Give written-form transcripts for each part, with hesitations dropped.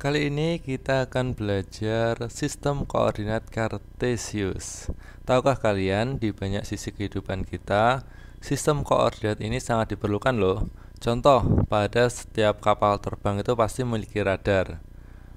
Kali ini kita akan belajar sistem koordinat Kartesius. Tahukah kalian, di banyak sisi kehidupan kita, sistem koordinat ini sangat diperlukan loh. Contoh, pada setiap kapal terbang itu pasti memiliki radar.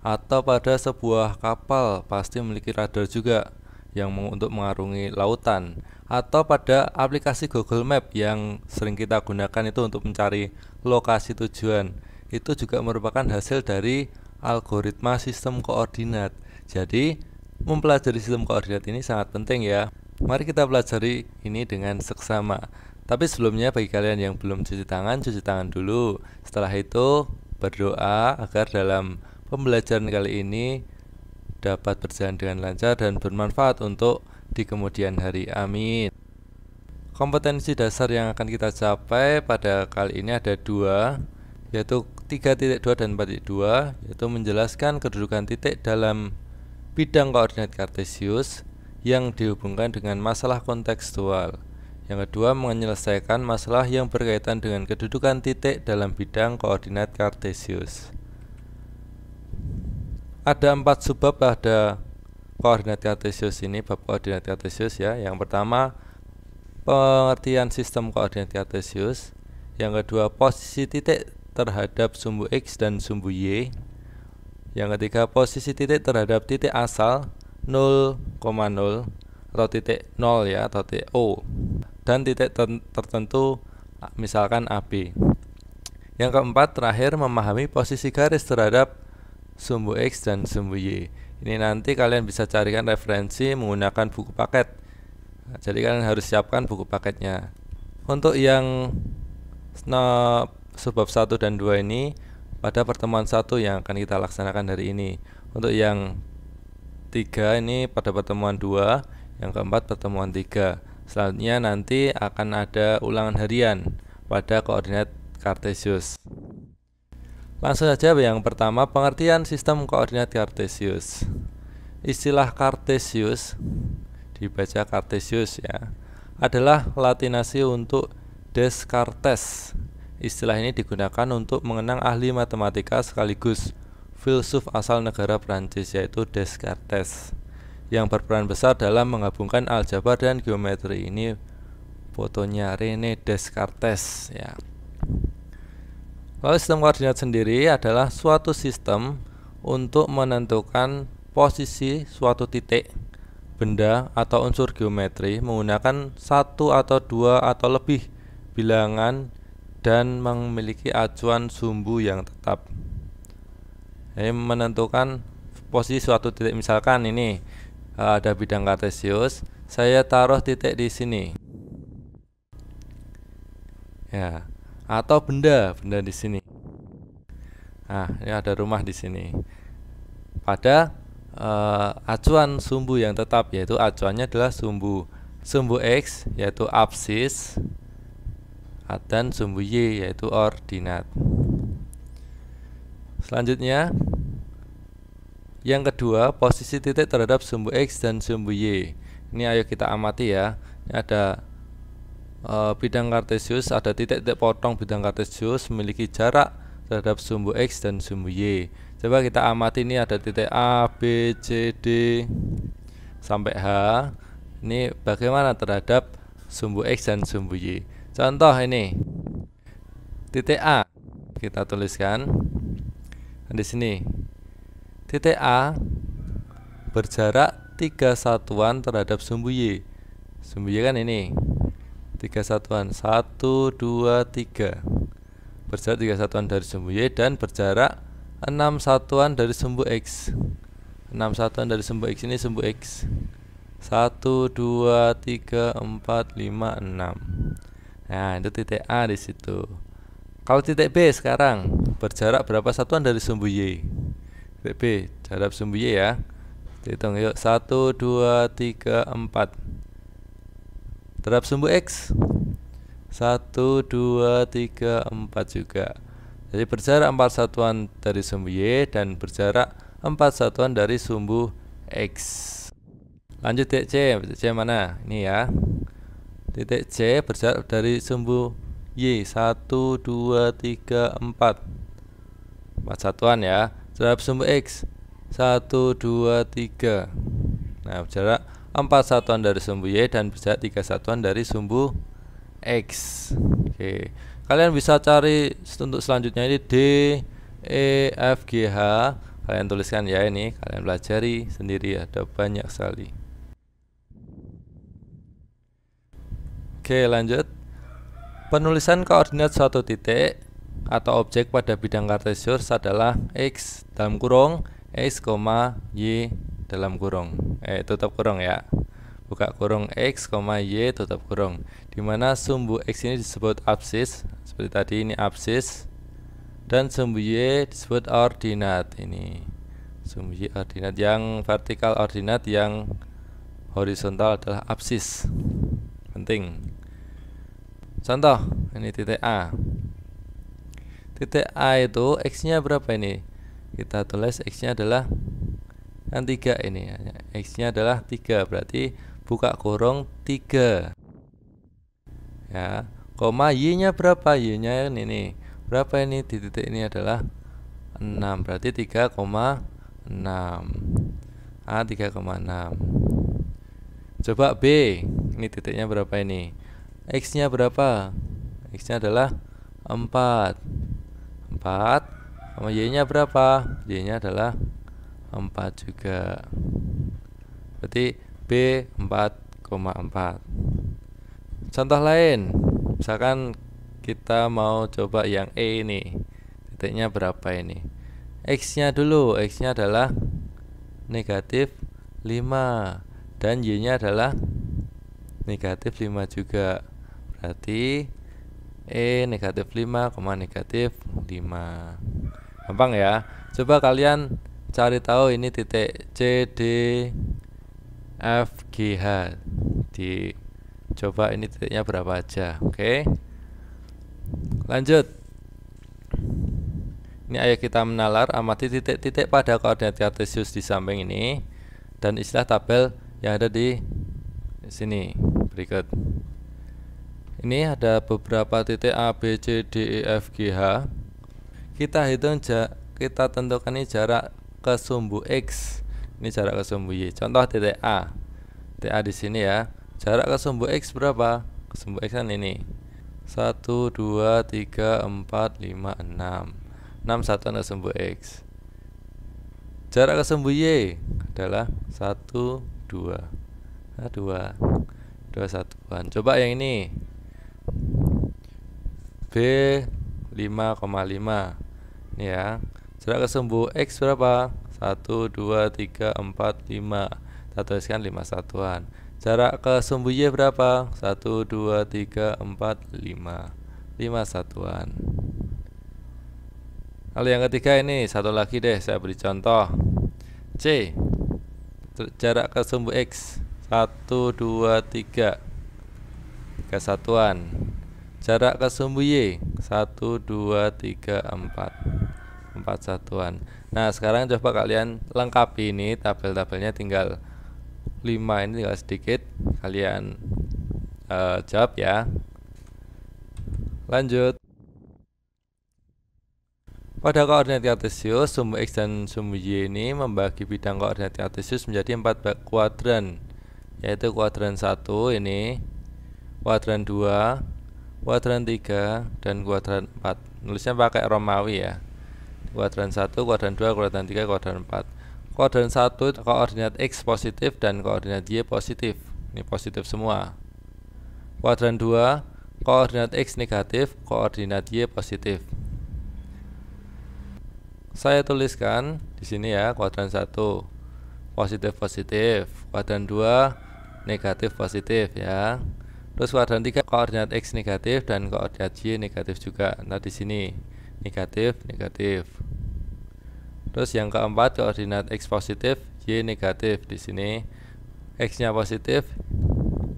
Atau pada sebuah kapal pasti memiliki radar juga yang untuk mengarungi lautan. Atau pada aplikasi Google Map yang sering kita gunakan itu untuk mencari lokasi tujuan. Itu juga merupakan hasil dari algoritma sistem koordinat. Jadi, mempelajari sistem koordinat ini sangat penting ya. Mari kita pelajari ini dengan seksama. Tapi sebelumnya bagi kalian yang belum cuci tangan dulu. Setelah itu, berdoa agar dalam pembelajaran kali ini dapat berjalan dengan lancar dan bermanfaat untuk di kemudian hari. Amin. Kompetensi dasar yang akan kita capai pada kali ini ada dua, yaitu 3.2 dan 4.2, yaitu menjelaskan kedudukan titik dalam bidang koordinat Kartesius yang dihubungkan dengan masalah kontekstual. Yang kedua, menyelesaikan masalah yang berkaitan dengan kedudukan titik dalam bidang koordinat Kartesius. Ada 4 subbab pada koordinat Kartesius ini, bab koordinat Kartesius ya. Yang pertama, pengertian sistem koordinat Kartesius. Yang kedua, posisi titik terhadap sumbu X dan sumbu Y. Yang ketiga, posisi titik terhadap titik asal 0,0 atau titik 0 ya, atau titik O, dan titik tertentu misalkan AB. Yang keempat, terakhir, memahami posisi garis terhadap sumbu X dan sumbu Y. Ini nanti kalian bisa carikan referensi menggunakan buku paket. Jadi kalian harus siapkan buku paketnya. Untuk yang subbab 1 dan 2 ini pada pertemuan 1 yang akan kita laksanakan hari ini. Untuk yang 3 ini pada pertemuan 2, yang keempat pertemuan 3. Selanjutnya nanti akan ada ulangan harian pada koordinat Kartesius. Langsung saja, yang pertama, pengertian sistem koordinat Kartesius. Istilah Kartesius, dibaca Kartesius ya, adalah latinasi untuk Descartes. Istilah ini digunakan untuk mengenang ahli matematika sekaligus filsuf asal negara Prancis, yaitu Descartes, yang berperan besar dalam menggabungkan aljabar dan geometri. Ini fotonya René Descartes ya. Lalu sistem koordinat sendiri adalah suatu sistem untuk menentukan posisi suatu titik, benda atau unsur geometri menggunakan satu atau dua atau lebih bilangan dan memiliki acuan sumbu yang tetap. Jadi menentukan posisi suatu titik, misalkan ini ada bidang Kartesius, saya taruh titik di sini ya, atau benda di sini. Nah, ini ada rumah di sini. Pada acuan sumbu yang tetap, yaitu acuannya adalah sumbu X, yaitu absis, dan sumbu Y, yaitu ordinat. Selanjutnya, yang kedua, posisi titik terhadap sumbu X dan sumbu Y. Ini ayo kita amati ya. Ini ada bidang Kartesius, ada titik-titik potong bidang Kartesius memiliki jarak terhadap sumbu X dan sumbu Y. Coba kita amati, ini ada titik A, B, C, D sampai H. Ini bagaimana terhadap sumbu X dan sumbu Y. Contoh ini titik A, kita tuliskan di sini. Titik A berjarak 3 satuan terhadap sumbu Y. Sumbu Y kan ini 3 satuan, 1, 2, 3. Berjarak 3 satuan dari sumbu Y dan berjarak 6 satuan dari sumbu X. 6 satuan dari sumbu X, ini sumbu X. 1, 2, 3, 4, 5, 6. Nah, itu titik A di situ. Kalau titik B sekarang berjarak berapa satuan dari sumbu Y? Titik B, jarak sumbu Y ya. Hitung yuk, 1, 2, 3, 4. Terhadap sumbu X 1, 2, 3, 4 juga. Jadi berjarak 4 satuan dari sumbu Y dan berjarak 4 satuan dari sumbu X. Lanjut titik C. Titik C mana? Ini ya. Titik C berjarak dari sumbu Y 1, 2, 3, 4. 4 satuan ya. terhadap sumbu X 1, 2, 3. Nah, berjarak 4 satuan dari sumbu Y dan berjarak 3 satuan dari sumbu X. Oke, kalian bisa cari untuk selanjutnya ini D, E, F, G, H. Kalian tuliskan ya, ini kalian pelajari sendiri, ada banyak sekali. Oke, lanjut. Penulisan koordinat suatu titik atau objek pada bidang kartesius adalah X dalam kurung X, Y dalam kurung. Tutup kurung ya. Buka kurung X, Y tutup kurung. Dimana sumbu X ini disebut absis, seperti tadi ini absis, dan sumbu Y disebut ordinat. Ini sumbu Y ordinat, yang vertikal ordinat, yang horizontal adalah absis. Penting. Contoh, ini titik A. Titik A itu X-nya berapa ini? Kita tulis X-nya adalah kan 3 ini. X-nya adalah 3, berarti buka kurung 3. Ya, koma Y-nya berapa? Y-nya ini. Berapa ini? Di titik ini adalah 6, berarti 3,6. A 3,6. Coba B. Ini titiknya berapa ini? X-nya berapa? X-nya adalah 4. Sama Y-nya berapa? Y-nya adalah 4 juga. Berarti B 4,4. Contoh lain, misalkan kita mau coba yang E ini. Titiknya berapa ini? X-nya dulu. X-nya adalah negatif 5. Dan Y-nya adalah negatif 5 juga. Berarti E negatif 5, negatif 5. Gampang ya. Coba kalian cari tahu ini titik C, D, F, G, H. Coba ini titiknya berapa aja. Oke. Lanjut. Ini ayo kita menalar, amati titik-titik pada koordinat kartesius di samping ini dan istilah tabel yang ada di sini. Berikut. Ini ada beberapa titik A, B, C, D, E, F, G, H. Kita tentukan ini jarak ke sumbu X. Ini jarak ke sumbu Y. Contoh titik A. Titik A di sini ya. Jarak ke sumbu X berapa? Ke sumbu X kan ini. 1, 2, 3, 4, 5, 6. 6 satuan ke sumbu X. Jarak ke sumbu Y adalah 1, 2. Nah, 2 satuan. Coba yang ini. B 5,5. Ini ya. Jarak ke sumbu X berapa? 1, 2, 3, 4, 5. Kita tuliskan 5 satuan. Jarak ke sumbu Y berapa? 1, 2, 3, 4, 5. 5 satuan. Lalu yang ketiga ini, satu lagi deh, saya beri contoh. C. Jarak ke sumbu X 1, 2, 3. 3 satuan. Jarak ke sumbu Y 1, 2, 3, 4. 4 satuan. Nah, sekarang coba kalian lengkapi ini tabel-tabelnya, tinggal 5 ini tinggal sedikit. Kalian jawab ya. Lanjut. Pada koordinat kartesius, sumbu X dan sumbu Y ini membagi bidang koordinat kartesius menjadi 4 kuadran, yaitu kuadran 1 ini, kuadran 2, kuadran 3, dan kuadran 4. Nulisnya pakai Romawi ya. Kuadran 1, kuadran 2, kuadran 3, kuadran 4. Kuadran 1 koordinat X positif dan koordinat Y positif. Ini positif semua. Kuadran 2 koordinat X negatif, koordinat Y positif. Saya tuliskan di sini ya, kuadran 1 positif positif, kuadran 2 negatif positif ya. Terus kuadran 3 koordinat X negatif dan koordinat Y negatif juga. Nah, di sini negatif negatif. Terus yang keempat koordinat X positif, Y negatif. Di sini X-nya positif,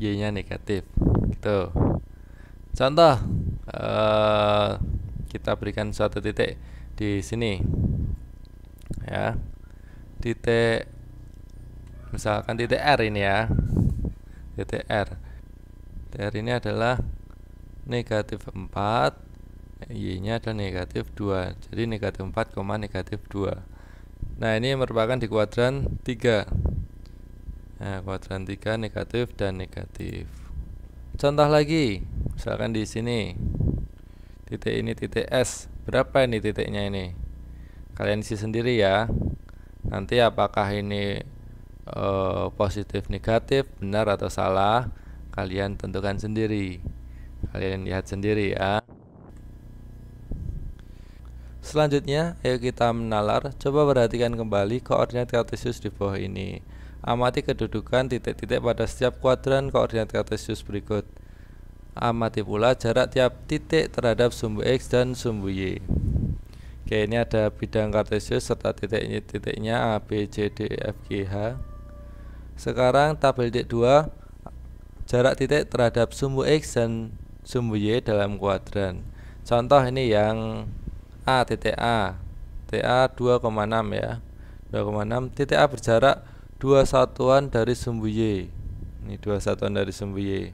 Y-nya negatif. Gitu. Contoh, kita berikan suatu titik di sini ya, titik misalkan titik R ini ya, titik R. Titik R ini adalah negatif 4, Y nya adalah negatif 2, jadi negatif 4, negatif 2. Nah, ini merupakan di kuadran 3. Nah, kuadran 3 negatif dan negatif. Contoh lagi, misalkan di sini titik ini titik S. Berapa ini titiknya ini? Kalian isi sendiri ya. Nanti apakah ini positif negatif, benar atau salah, kalian tentukan sendiri. Kalian lihat sendiri ya. Selanjutnya, ayo kita menalar. Coba perhatikan kembali koordinat kartesius di bawah ini. Amati kedudukan titik-titik pada setiap kuadran koordinat kartesius berikut. Amati pula jarak tiap titik terhadap sumbu X dan sumbu Y. Oke, ini ada bidang kartesius serta titiknya A, B, C, D, F, G, H. Sekarang tabel titik 2, jarak titik terhadap sumbu X dan sumbu Y dalam kuadran. Contoh ini yang A, titik A 2,6 ya, 2,6. Titik A berjarak 2 satuan dari sumbu Y. Ini 2 satuan dari sumbu Y.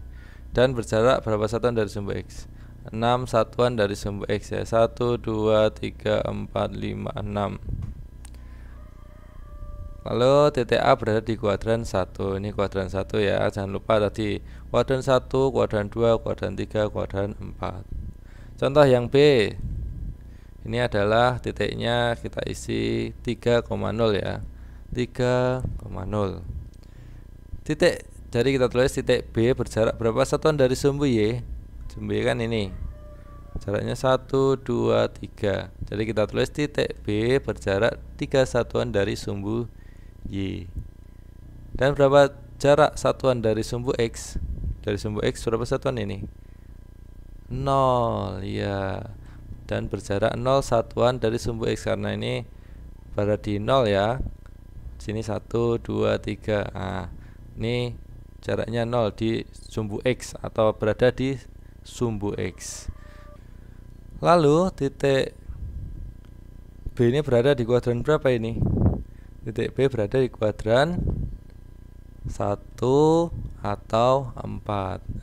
Dan berjarak berapa satuan dari sumbu X? 6 satuan dari sumbu X ya. 1, 2, 3, 4, 5, 6. Lalu titik A berada di kuadran 1. Ini kuadran 1 ya. Jangan lupa tadi kuadran 1, kuadran 2, kuadran 3, kuadran 4. Contoh yang B. Ini adalah titiknya kita isi 3,0 ya. 3,0. Titik, jadi kita tulis titik B berjarak berapa satuan dari sumbu Y? Sumbu Y kan ini. Jaraknya 1, 2, 3. Jadi kita tulis titik B berjarak 3 satuan dari sumbu Y. Dan berapa jarak satuan dari sumbu X? Dari sumbu X berapa satuan ini? 0 ya. Dan berjarak 0 satuan dari sumbu X, karena ini berada di 0 ya. Sini 1, 2, 3. Nah, ini jaraknya 0 di sumbu X atau berada di sumbu X. Lalu titik B ini berada di kuadran berapa ini? Titik B berada di kuadran 1 atau 4.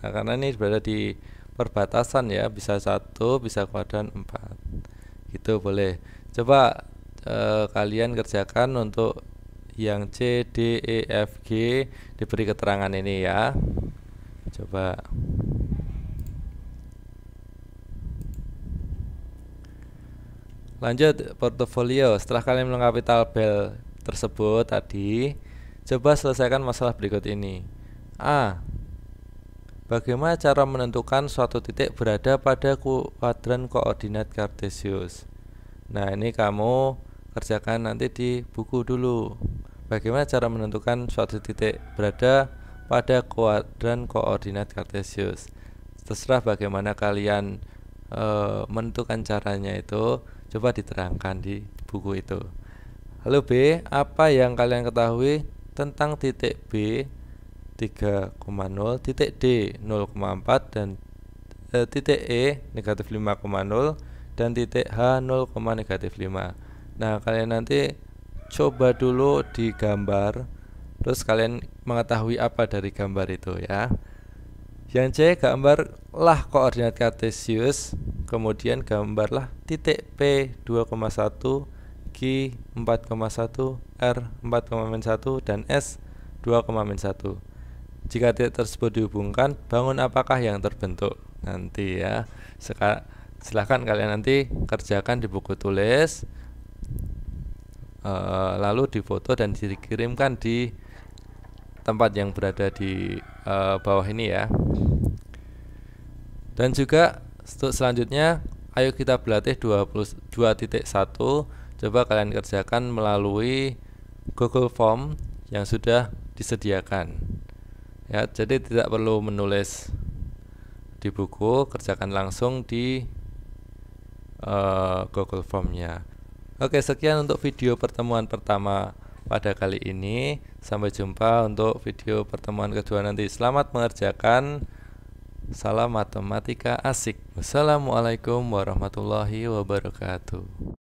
Nah, karena ini berada di perbatasan ya, bisa 1, bisa kuadran 4. Gitu boleh. Coba kalian kerjakan untuk yang C, D, E, F, G, diberi keterangan ini ya. Coba. Lanjut portofolio. Setelah kalian melengkapi tabel tersebut tadi, coba selesaikan masalah berikut ini. A. Bagaimana cara menentukan suatu titik berada pada kuadran koordinat kartesius? Nah, ini kamu kerjakan nanti di buku dulu. Bagaimana cara menentukan suatu titik berada pada kuadran koordinat kartesius? Terserah bagaimana kalian menentukan caranya itu, coba diterangkan di buku itu. Lalu B, apa yang kalian ketahui tentang titik B 3,0, titik D 0,4 dan titik E negatif 5,0 dan titik H 0,-5. Nah, kalian nanti coba dulu digambar, terus kalian mengetahui apa dari gambar itu ya. Yang C, gambarlah koordinat kartesius, kemudian gambarlah titik P 2,1, Q 4,1, R 4,-1 dan S 2,-1. Jika titik tersebut dihubungkan, bangun apakah yang terbentuk nanti ya. Silahkan kalian nanti kerjakan di buku tulis, lalu difoto dan dikirimkan di tempat yang berada di bawah ini ya. Dan juga untuk selanjutnya, ayo kita berlatih 22.1. Coba kalian kerjakan melalui Google Form yang sudah disediakan ya. Jadi tidak perlu menulis di buku, kerjakan langsung di Google Formnya. Oke, sekian untuk video pertemuan pertama pada kali ini. Sampai jumpa untuk video pertemuan kedua nanti. Selamat mengerjakan. Salam matematika asik. Wassalamualaikum warahmatullahi wabarakatuh.